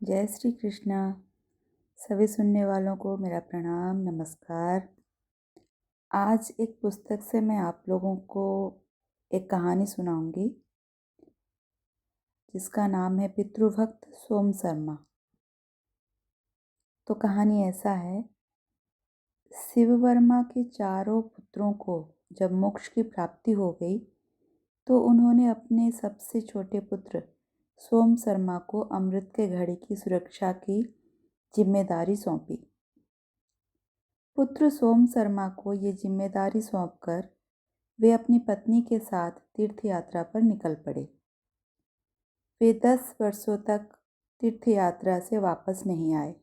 जय श्री कृष्णा। सभी सुनने वालों को मेरा प्रणाम, नमस्कार। आज एक पुस्तक से मैं आप लोगों को एक कहानी सुनाऊंगी जिसका नाम है पितृभक्त सोम शर्मा। तो कहानी ऐसा है, शिव वर्मा के चारों पुत्रों को जब मोक्ष की प्राप्ति हो गई तो उन्होंने अपने सबसे छोटे पुत्र सोम शर्मा को अमृत के घड़े की सुरक्षा की जिम्मेदारी सौंपी। पुत्र सोम शर्मा को ये जिम्मेदारी सौंपकर वे अपनी पत्नी के साथ तीर्थ यात्रा पर निकल पड़े। वे 10 वर्षों तक तीर्थ यात्रा से वापस नहीं आए।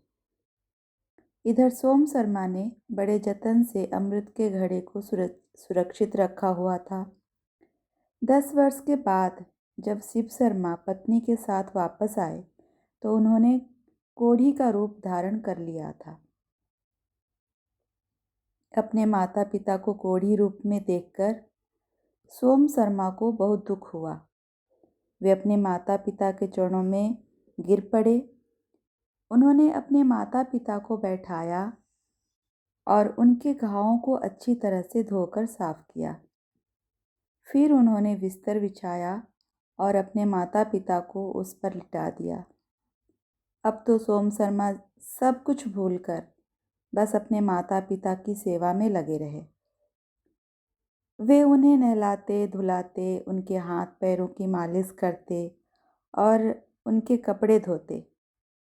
इधर सोम शर्मा ने बड़े जतन से अमृत के घड़े को सुरक्षित रखा हुआ था। 10 वर्ष के बाद जब शिव शर्मा पत्नी के साथ वापस आए तो उन्होंने कोढ़ी का रूप धारण कर लिया था। अपने माता पिता को कोढ़ी रूप में देखकर सोम शर्मा को बहुत दुख हुआ। वे अपने माता पिता के चरणों में गिर पड़े। उन्होंने अपने माता पिता को बैठाया और उनके घावों को अच्छी तरह से धोकर साफ किया। फिर उन्होंने बिस्तर बिछाया और अपने माता पिता को उस पर लिटा दिया। अब तो सोम शर्मा सब कुछ भूलकर बस अपने माता पिता की सेवा में लगे रहे। वे उन्हें नहलाते धुलाते, उनके हाथ पैरों की मालिश करते और उनके कपड़े धोते,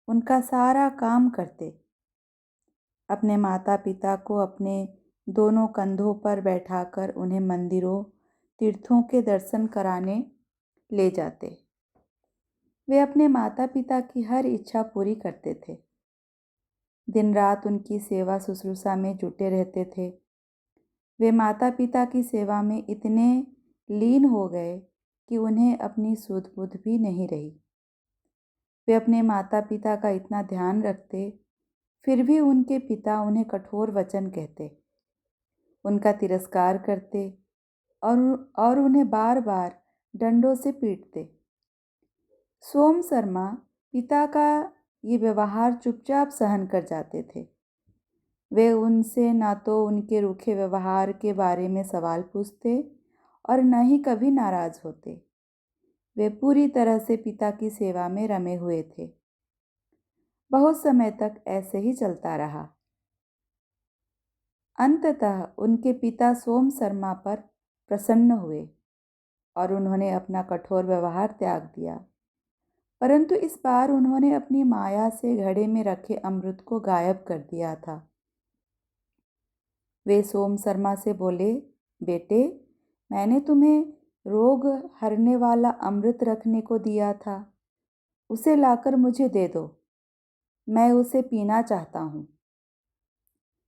उनका सारा काम करते। अपने माता पिता को अपने दोनों कंधों पर बैठाकर उन्हें मंदिरों, तीर्थों के दर्शन कराने ले जाते। वे अपने माता पिता की हर इच्छा पूरी करते थे। दिन रात उनकी सेवा शुश्रूषा में जुटे रहते थे। वे माता पिता की सेवा में इतने लीन हो गए कि उन्हें अपनी सुध बुध भी नहीं रही। वे अपने माता पिता का इतना ध्यान रखते, फिर भी उनके पिता उन्हें कठोर वचन कहते, उनका तिरस्कार करते और उन्हें बार बार डंडों से पीटते। सोम शर्मा पिता का ये व्यवहार चुपचाप सहन कर जाते थे। वे उनसे ना तो उनके रूखे व्यवहार के बारे में सवाल पूछते और न ही कभी नाराज होते। वे पूरी तरह से पिता की सेवा में रमे हुए थे। बहुत समय तक ऐसे ही चलता रहा। अंततः उनके पिता सोम शर्मा पर प्रसन्न हुए और उन्होंने अपना कठोर व्यवहार त्याग दिया। परंतु इस बार उन्होंने अपनी माया से घड़े में रखे अमृत को गायब कर दिया था। वे सोम शर्मा से बोले, बेटे, मैंने तुम्हें रोग हरने वाला अमृत रखने को दिया था, उसे लाकर मुझे दे दो, मैं उसे पीना चाहता हूँ।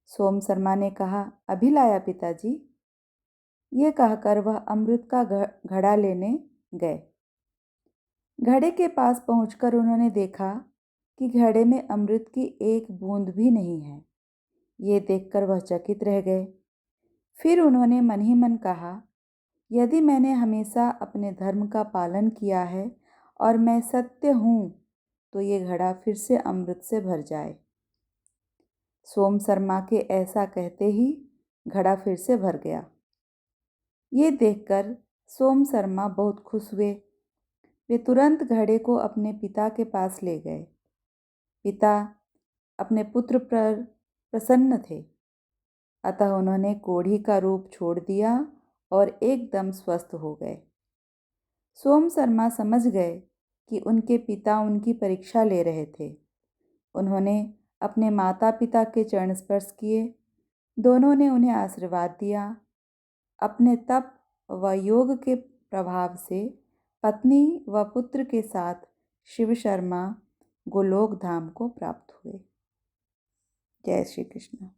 सोम शर्मा ने कहा, अभी लाया पिताजी। ये कहकर वह अमृत का घड़ा लेने गए। घड़े के पास पहुंचकर उन्होंने देखा कि घड़े में अमृत की एक बूंद भी नहीं है। ये देखकर वह चकित रह गए। फिर उन्होंने मन ही मन कहा, यदि मैंने हमेशा अपने धर्म का पालन किया है और मैं सत्य हूँ तो ये घड़ा फिर से अमृत से भर जाए। सोम शर्मा के ऐसा कहते ही घड़ा फिर से भर गया। ये देखकर सोम शर्मा बहुत खुश हुए। वे तुरंत घड़े को अपने पिता के पास ले गए। पिता अपने पुत्र पर प्रसन्न थे, अतः उन्होंने कोढ़ी का रूप छोड़ दिया और एकदम स्वस्थ हो गए। सोम शर्मा समझ गए कि उनके पिता उनकी परीक्षा ले रहे थे। उन्होंने अपने माता पिता के चरण स्पर्श किए। दोनों ने उन्हें आशीर्वाद दिया। अपने तप व योग के प्रभाव से पत्नी व पुत्र के साथ शिव शर्मा गोलोक धाम को प्राप्त हुए। जय श्री कृष्ण।